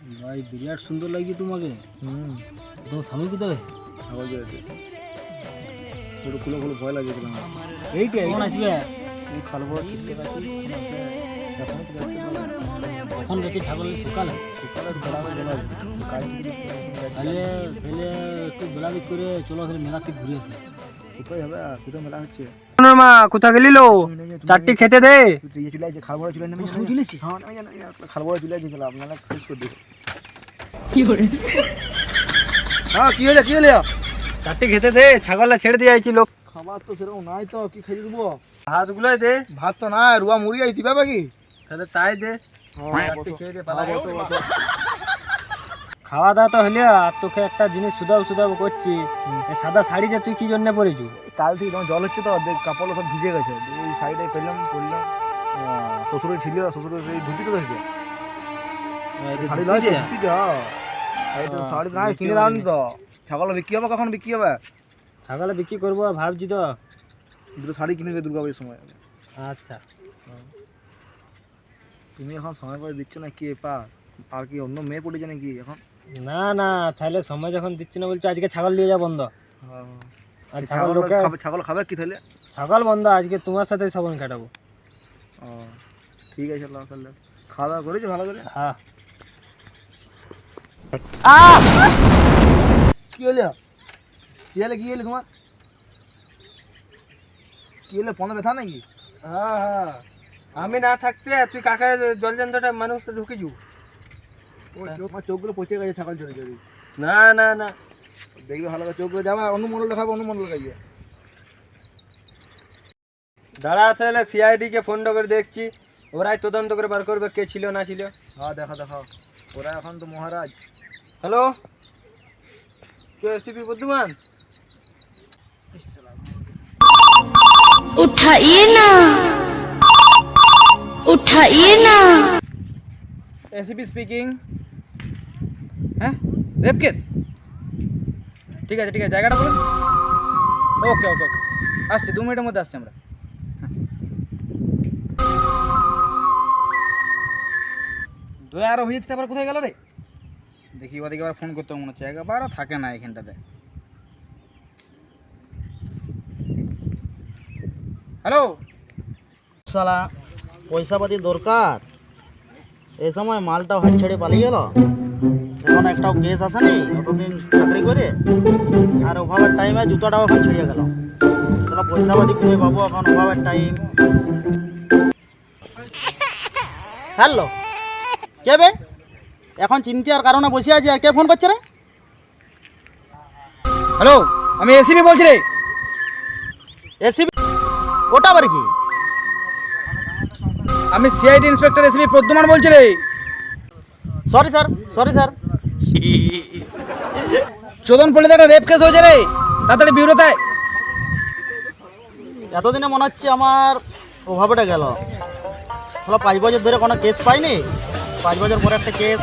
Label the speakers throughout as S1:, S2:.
S1: ভাই বিরাট সুন্দর লাগছে তোমাকে। তোমার স্বামী কোথায়?
S2: আবার গেছে একটু খুলে খুলে ভয় লাগে তোমার।
S1: এইটা এখন আসবে।
S2: এই খাল বড় চিনতে পারছি
S1: এখন গেছে ছাগল সকালে
S2: সকালে বেড়াবে বেলা কাজ
S1: তাহলে তাহলে একটু বেলাদি করে চলো তাহলে মেলা থেকে ঘুরে আসি।
S2: কোথায় হবে? কোথায় মেলা হচ্ছে?
S1: মা কোথা গেলিল? চারটি খেতে দে।
S2: তুই চলে আসছে খাল বড় চলে নেমে
S1: আমি চলেছি।
S2: হ্যাঁ আমি জানি খাল বড় চলে আসছে গেল আপনারা শেষ করে দিই।
S1: কি করে?
S2: হ্যাঁ কি হলো কি হলো?
S1: চারটি খেতে দে, ছাগলটা ছেড়ে দিয়ে আইছি লোক।
S2: খাবার তো সেরকম নাই তো কি খেয়ে দেবো?
S1: ভাতগুলোই দে।
S2: ভাত তো না রুয়া মুড়ি আইছি বাবা কি?
S1: তাহলে তাই দে।
S2: চারটি খেয়ে দে পালা বসো বসো।
S1: খাওয়া দাওয়া তো হলে আর তোকে একটা জিনিস সুদাও সুদাও করছি। এই সাদা শাড়িটা তুই কি জন্য পরেছু?
S2: কাল থেকে তোমার জল হচ্ছে তো দেখ কাপড় সব ভিজে গেছে এই সাইডে পেলাম পড়লাম শ্বশুরের ছিল শ্বশুরের এই ধুতি তো ধরেছে শাড়ি লয় ধুতি যা শাড়ি না কিনে দাওনি তো ছাগল বিক্রি হবে কখন বিক্রি হবে?
S1: ছাগলে বিক্রি করবো ভাবছি তো।
S2: দুটো শাড়ি কিনে দেবে দুর্গা পুজোর সময়।
S1: আচ্ছা
S2: তুমি এখন সময় করে দিচ্ছ না কি পা আর কি অন্য মেয়ে পড়েছে নাকি এখন?
S1: না না তাহলে সময় যখন দিচ্ছি না বলছো আজকে ছাগল দিয়ে যা বন্ধ। আর ছাগল
S2: ছাগল
S1: লোকে
S2: ছাগল খাবে কি তাহলে?
S1: ছাগল বন্ধ আজকে তোমার সাথে সবন কাটাবো।
S2: ও ঠিক আছে তাহলে খাওয়া দাওয়া করেছো ভালো করে?
S1: হ্যাঁ।
S2: কি হলো কি হলো তোমার কি হলো পনে ব্যথা নাকি?
S1: হ্যাঁ হ্যাঁ আমি না থাকতে তুই কাকা জলযন্ত্রটা মানুষ ঢুকেছু।
S2: তোমার চোখগুলো পচে গেছে ছাগল চড়ে চড়ে।
S1: না না না
S2: দেখবে ভালো করে চোখগুলো যাবা অনুমন্ডল দেখাবো অনুমন্ডল গাইয়ে।
S1: দাঁড়া তাহলে সিআইডি কে ফোন করে দেখছি ওরাই তদন্ত করে বার করবে কে ছিল না ছিল।
S2: হ্যাঁ দেখাও ওরা এখন তো মহারাজ।
S1: হ্যালো কে এসিপি বুদ্ধিমান?
S3: उठाइए ना उठाइए ना।
S2: ACP speaking. হ্যাঁ রেপ কেস? ঠিক আছে জায়গাটা বলুন। ওকে ওকে ওকে আসছি 2 মিনিটের মধ্যে আসছি আমরা। দয়া আর অভিজিৎ আবার কোথায় গেল রে? দেখি ওদিকে আবার ফোন করতে মনে হচ্ছে একবারও থাকে না এখানটাতে। হ্যালো
S4: শালা পয়সা পাতি দরকার এই সময় মালটাও হাত ছেড়ে পালিয়ে গেল। এখন একটাও কেস আসেনি অতদিন চাকরি করে আর অভাবের টাইমে জুতোটাও এখন ছিঁড়ে গেল। তাহলে পয়সা পাতি খুঁজে পাবো এখন অভাবের টাইম। হ্যালো কে বে? এখন চিন্তার কারণে বসে আছি আর কে ফোন করছে রে?
S2: হ্যালো আমি এসিপি বলছি রে।
S4: এসিবি? ওটা আবার কি?
S2: আমি সিআইডি ইন্সপেক্টর এসিপি প্রদ্যুমান বলছি রে।
S4: সরি স্যার
S2: চোদন পল্লীতে একটা রেপ কেস হয়েছে রে তাড়াতাড়ি বিউরোতে।
S4: এতদিনে মনে হচ্ছে আমার অভাবটা গেল। 5 বছর ধরে কোনো কেস পাইনি, 5 বছর পরে একটা কেস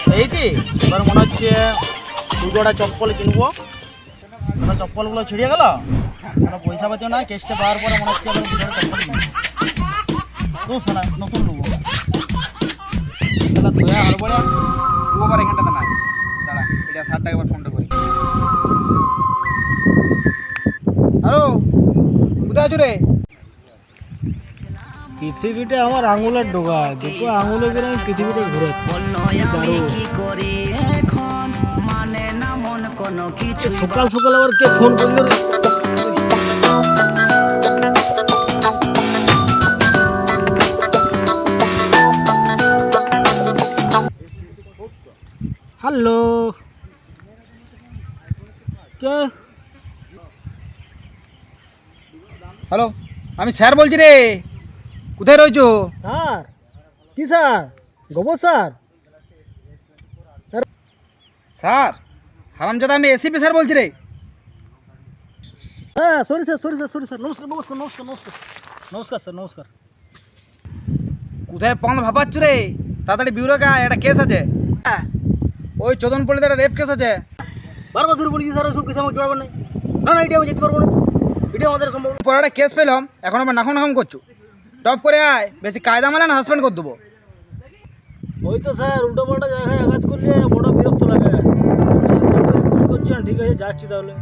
S4: পেয়েছি। এবার মনে হচ্ছে 2 জোড়া চপ্পল কিনবো। চপ্পলগুলো ছিঁড়ে গেল পয়সা পাতিও না। কেসটা পাওয়ার পরে মনে হচ্ছে আবার 2 জোড়া চপ্পল কিনবো। নতুন নেবো।
S2: তাহলে দয়া হড়বড়ে ও আবার এখানটাতে নাই। দাঁড়া এটা 60 টাকা আবার ফোনটা করি। হ্যালো কোথায় আছো রে?
S1: পৃথিবীটা আমার আঙুলের ডোগা, দুটো আঙুলে করে আমি পৃথিবীটা ঘুরে সকাল সকাল আবার কে ফোন করলো রে? হ্যালো কে?
S2: হ্যালো আমি স্যার বলছি রে। কোথায় রয়েছো?
S1: স্যার কি স্যার? গোবর স্যার?
S2: স্যার হারামজাদা আমি এসিপি স্যার বলছি রে।
S1: হ্যাঁ সরি স্যার নমস্কার স্যার।
S2: কোথায় পন্দ ভাবাচ্ছ রে? তাড়াতাড়ি বিউরোকে আয় একটা কেস আছে। ওই চোদন পল্লীতে একটা রেপ কেস আছে।
S4: বারবার ধরে বলেছি স্যার এসব কিছু আমার জড়াবার নেই। না এটা আমি যেতে পারবো না। এটা আমাদের সম্ভব।
S2: পরে একটা কেস পেলাম এখন আবার নাখন করছো। টপ করে আয় বেশি কায়দা মালে না সাসপেন্ড করে দেবো।
S1: ওই তো স্যার উল্টো পাল্টা জায়গায় আঘাত করলে বড় বিরক্ত লাগে। করছি না, ঠিক আছে যাচ্ছি তাহলে।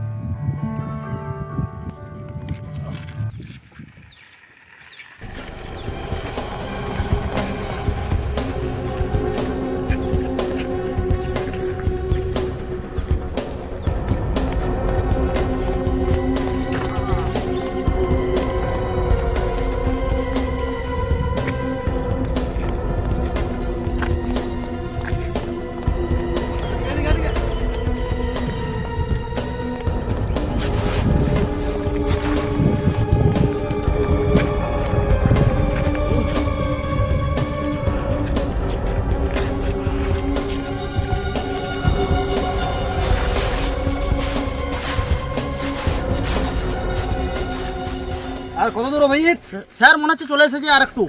S2: আর কত দূর অভিজিৎ?
S4: স্যার মনে হচ্ছে চলে এসেছে আর একটু।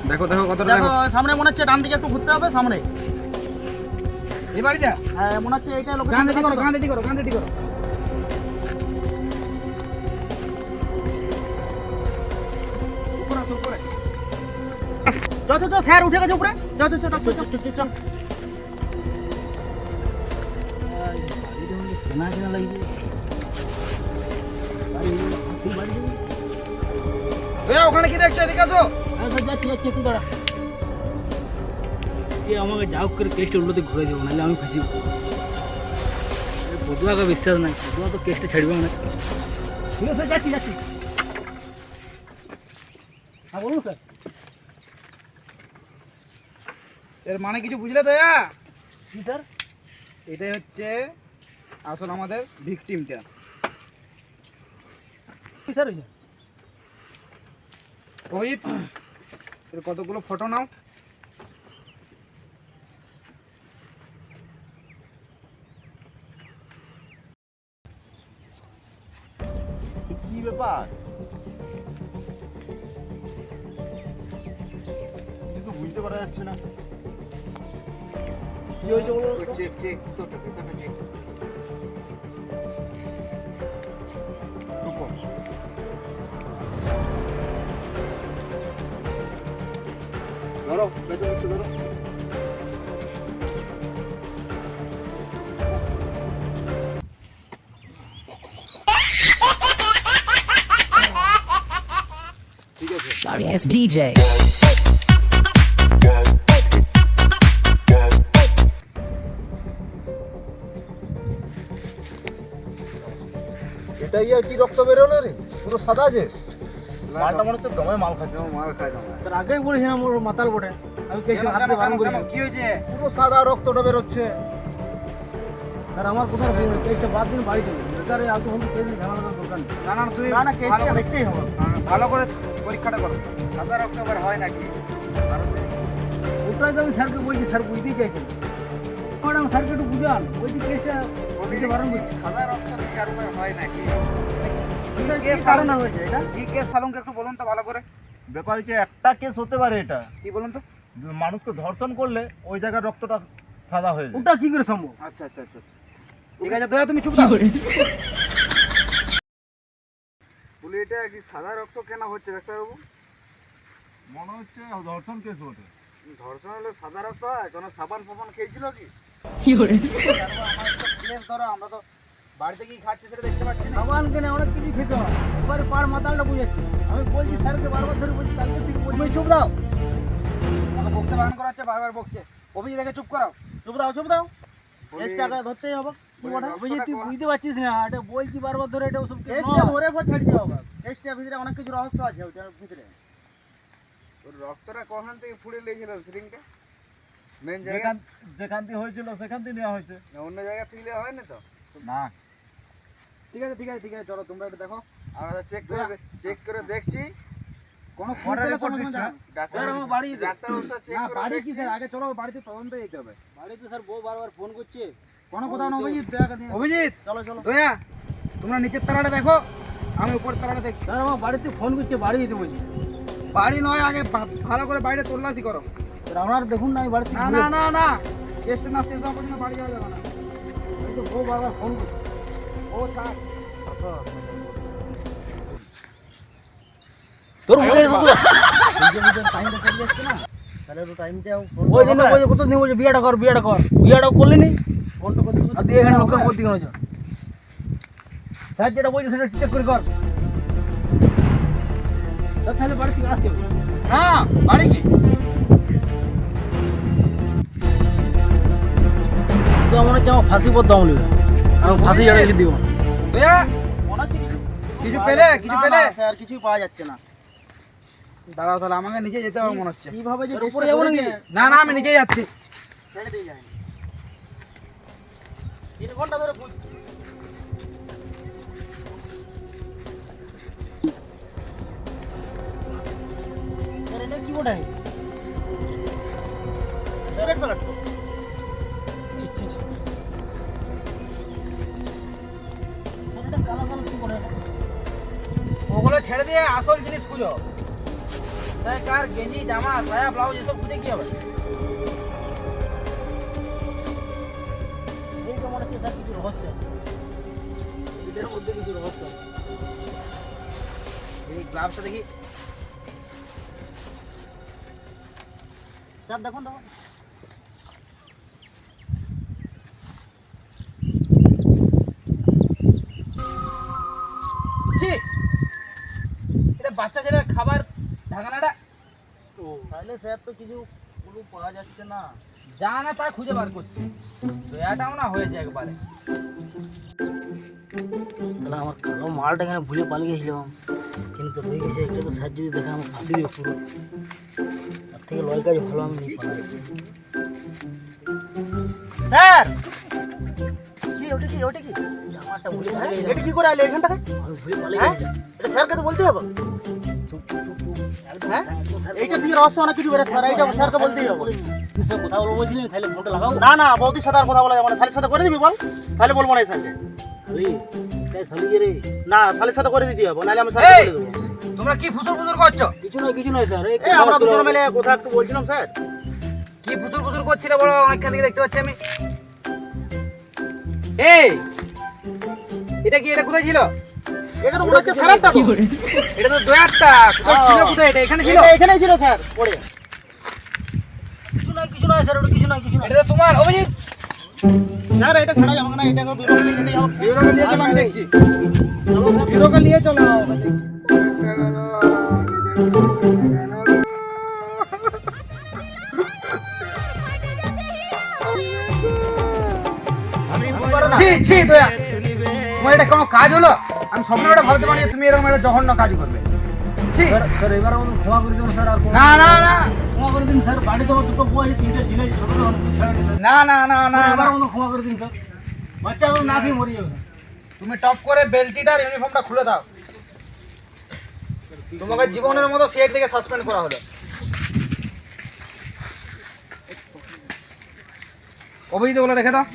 S2: দেখো দেখো কতটা
S4: দেখো
S2: দেখো।
S4: সামনে মনে হচ্ছে ডান দিকে একটু ঘুরতে হবে সামনে।
S2: এই বাড়িটা?
S4: হ্যাঁ মনে হচ্ছে এইটা লোকেশন।
S2: গান রেডি করো, গান রেডি করো, গান রেডি করো। উপরে আসো, উপরে।
S4: চল চল চল, স্যার উঠে গেছে উপরে। চল চল চল চল চল চল চল।
S1: কেনা কেনা লাগবে।
S2: ওখানে কি দেখছো? এদিকে আসো।
S1: যাচ্ছি যাচ্ছি, একটু দাঁড়া। আমাকে যা হোক করে কেসটা উল্টোতে ঘুরে যাবো, নাহলে আমি ফাঁসিব। পটুয়াকে বিশ্বাস নাই, পটুয়া তো কেসটা ছাড়বে না। ঠিক আছে যাচ্ছি যাচ্ছি। হ্যাঁ বলুন স্যার।
S2: এর মানে কিছু বুঝলে দয়া?
S1: কি স্যার?
S2: এটাই হচ্ছে আসল আমাদের ভিকটিমটা।
S1: কি স্যার হয়েছে?
S2: অভিজিৎ, এর কতগুলো ফটো নাও।
S3: কি ব্যাপার? কিন্তু বুঝতে পারা যাচ্ছে না কি হয়েছে বলো তো?
S2: চেক চেক ভিতরটা চেক। রুকো।
S3: ধরো পেছনে একটু ধরো। ঠিক আছে।
S5: Sorry ass DJ.
S3: এটাই আর কি রক্ত বেরোলো রে, পুরো সাদা যে। মালটা মনে হচ্ছে দমে মাল খাচ্ছে।
S2: মার খাই না।
S1: স্যার আগেই বলেছিলাম ওর মাতাল বটে। আমি কেসটা হাতে বারণ করি।
S2: কি হয়েছে?
S3: পুরো সাদা রক্তটা বেরোচ্ছে।
S1: স্যার আমার কোথাও কেসটা বাদ দিন বাড়ি চলুন। স্যার এই আলতু ফালতু কেস ঝামেলা করার দরকার নেই।
S2: না না তুই
S4: না না কেসটা দেখতেই হবে।
S2: ভালো করে পরীক্ষাটা করো। সাদা রক্ত আবার হয় নাকি?
S1: ওটাই তো আমি স্যারকে বলছি, স্যার বুঝতেই চাইছেন। ম্যাডাম স্যারকে একটু বুঝান, বলছি কেসটা দিতে বারণ করছি।
S2: সাদা রক্ত কি কারণে হয় নাকি?
S1: এটা কি কারণে হয়েছে এটা?
S2: কি কেস সালুনকে একটু বলুন তো ভালো করে।
S3: ব্যাপার হচ্ছে একটা কেস হতে পারে এটা।
S2: কি বলুন তো?
S3: মানুষকে ধর্ষণ করলে ওই জায়গার রক্তটা সাদা হয়ে যায়।
S1: ওটা কি করে সম্ভব?
S2: আচ্ছা আচ্ছা আচ্ছা আচ্ছা। ঠিক আছে দয়া তুমি চুপ থাকো। বলি এটা কি সাদা রক্ত কেন হচ্ছে ডাক্তারবাবু?
S3: মনে হচ্ছে ধর্ষণ কেস বটে।
S2: ধর্ষণ হলে সাদা রক্ত হয়? কোনো সাবান ফাবান খেয়েছিল কি?
S5: Fiore.
S2: কেস ধরো, আমরা তো বাড়িতে কি খাচ্ছি সেটা দেখতে পাচ্ছি না।
S1: সাবান কেনে অনেক কিছু খেতে হয়। এবারে পাড় মাতালটা বুঝাচ্ছি। আমি বলছি স্যারকে বারবার ধরে বলছি, কালকে থেকে বলছি চুপ দাও।
S2: আমাকে বকতে বারণ করা হচ্ছে, বারবার বকছে। অভিজিৎ দেখে চুপ করাও।
S4: চুপ দাও চুপ দাও।
S2: বলি-
S4: কেসটা আগে ধরতেই হবে। কি বটে?
S1: বুঝি তুই বুঝতে পারছিস না, এটা বলছি বারবার ধরে, এটা ওসব কেস
S4: কেসটা ধরে পর ছাড়ি দেওয়া হবে। কেসটার ভিতরে অনেক কিছু রহস্য আছে ওটার ভিতরে।
S2: ওর রক্তটা কোখান থেকে ফুড়ে লেগেছিল সিরিংটা? মেন জায়গা
S3: যেখান থেকে হয়েছিল সেখান থেকে নেওয়া হয়েছে।
S2: না অন্য জায়গা থেকে নেওয়া হয়নি তো?
S3: না,
S2: ঠিক আছে ঠিক আছে ঠিক আছে, চলো তোমরা এটা দেখো। আমরা চেক করে দেখছি।
S4: কোনো
S3: পরে report দিচ্ছি, হ্যাঁ?
S1: স্যার, আমার বাড়ি যেতে।
S2: ডাক্তার ওষুধ চেক
S4: না
S2: করে
S4: বাড়ি কি
S2: দেখছি।
S4: স্যার? আগে চলো বাড়িতে তদন্তে যেতে হবে।
S1: বাড়িতে স্যার বউ বারবার ফোন করছে।
S4: কোনো কোথাও না অভিজিৎ দয়া করে
S2: অভিজিৎ,
S4: চলো চলো।
S2: দয়া তোমরা নিচের তালাটা দেখো, আমি উপর তালাটা দেখছি।
S1: স্যার আমার বাড়িতে ফোন করছে, বাড়ি যেতে বলছি।
S2: বাড়ি নয়, আগে ভালো করে বাইরে তল্লাশি করো।
S1: স্যার আপনারা দেখুন না, আমি বাড়িতে
S2: না না না না, কেসটা না শেষ হওয়া পর্যন্ত বাড়ি যাওয়া যাবে না।
S1: আমি তো বউ বারবার ফোন করছে।
S2: ও থাক।
S1: তোর বুঝে টাইমটা চলে যাচ্ছে না।
S4: তাহলে তো টাইমটা
S1: ওই জন্য বলছে কত দিন বলছে বিয়েটা কর বিয়েটা করলি নি আর দিয়ে এখানে লোকের বলতে গেল স্যার যেটা বলছে সেটা চেক করে কর তাহলে বাড়ি থেকে আসতে হবে
S2: হ্যাঁ বাড়ি কি
S1: তো মনে হচ্ছে আমার ফাঁসি পর দম নেবে আমি ফাঁসি জায়গা লিখে দিব
S2: কিছু পেলে
S4: স্যার কিছুই পাওয়া যাচ্ছে না।
S2: দাঁড়াও তাহলে আমাকে নিজে যেতে হবে মনে হচ্ছে
S4: কিভাবে যে
S1: উপরে যাবো নাকি
S2: না না আমি নিজেই যাচ্ছি
S4: ছেড়ে দিয়ে যায় 3 ঘন্টা ধরে খুঁজছি। স্যার এটা কি ওটাই রেড কালার তো এটা কালো কালো কি করে
S2: ওগুলো ছেড়ে দিয়ে আসল জিনিস খুঁজো তাই কার গেঞ্জি জামা সায়া ব্লাউজ এসব খুঁজে কি হবে
S1: এই তো মনে হচ্ছে স্যার কিছু রহস্য আছে এটার মধ্যে কিছু রহস্য আছে
S2: এই গ্লাভসটা দেখি
S4: স্যার দেখুন দেখুন
S2: ছি এটা বাচ্চা ছেলের খাবার ঢাকানাটা
S4: তাহলে স্যার তো কিছু কোনো পাওয়া যাচ্ছে না।
S2: যা না তা খুঁজে বার করছি তো এটাও না হয়েছে একবারে
S1: তাহলে আমার কালো মালটা এখানে ভুলে পালিয়ে গেছিলাম কিন্তু হয়ে গেছে একটা তো স্যার যদি দেখে আমার ফাঁসি দিয়ে পুরো তার থেকে লয় কাজ ভালো আমি নিয়ে পালাই
S4: স্যার কি ওটা কি
S1: আমারটা ভুলে
S4: হ্যাঁ?
S1: পালিয়ে
S4: এটা কি করে আইলে এখানটা
S1: আমি ভুলে পালিয়ে
S4: হ্যাঁ?
S1: গেছিলাম
S4: এটা স্যারকে তো বলতে হবে
S1: চুপ একদম
S4: হ্যাঁ?
S1: স্যার
S4: এইটা থেকে রহস্য অনেক কিছু বেরোতে পারে এইটা স্যারকে বলতেই হবে
S1: কিসব কথা বলবো বলছিলাম তাহলে ফোনটা লাগাও
S4: না বৌদির সাথে আর কথা বলা যাবে না শালির সাথে করে দিবি বল তাহলে বলবো না এই স্যারকে
S1: শালি তাই শালি যে রে
S4: না শালির সাথে করে দিতে হবে নাহলে আমি স্যারকে
S2: এই!
S4: বলে দেবো
S2: তোমরা কি ফুসুর ফুসুর করছো
S1: কিছু নয় স্যার এই
S4: এই আমরা দুজন মিলে কথা একটু বলছিলাম স্যার
S2: কি ফুসুর ফুসুর করছিলে বলো অনেকখান থেকে দেখতে পাচ্ছি আমি এই এটা কোথায় ছিল
S4: এটা তো মনে হচ্ছে স্যারটা তো
S2: এটা তো দয়ারটা কোথায় ছিল কোথায় এটা এখানে ছিল
S4: এটা এখানেই ছিল স্যার পড়ে কিছু নয় স্যার ওটা কিছু নয়
S2: এটা তো তোমার অভিজিৎ
S4: স্যার এটা ছাড়া যাবে না এটাকে বিরোধ নিয়ে যেতে হবে
S2: বিউরোকে নিয়ে চলো আমি দেখছি বিউরোকে নিয়ে চলো আমি দেখছি ছি দয়া তোমার এটা কোনো কাজ হলো আমি স্বপ্নটা ভাবতে পারি যে তুমি এরকম একটা জঘন্য কাজ করবে ছি
S1: স্যার এবার আমাকে ক্ষমা করে দিন স্যার আর কোনো-
S2: না না না
S1: ক্ষমা করে দিন স্যার বাড়িতে আমার দুটো বউ আছে 3টে ছেলে আছে ছোট ছোট
S2: না না না না
S1: এবার
S2: না
S1: আমাকে ক্ষমা করে দিন স্যার বাচ্চাগুলো না খেয়ে মরে যাবে
S2: তুমি টপ করে বেল্টিটার ইউনিফর্মটা খুলে দাও তোমাকে জীবনের মতো সেট থেকে সাসপেন্ড করা হলো অভিজিৎ ওগুলো রেখে দাও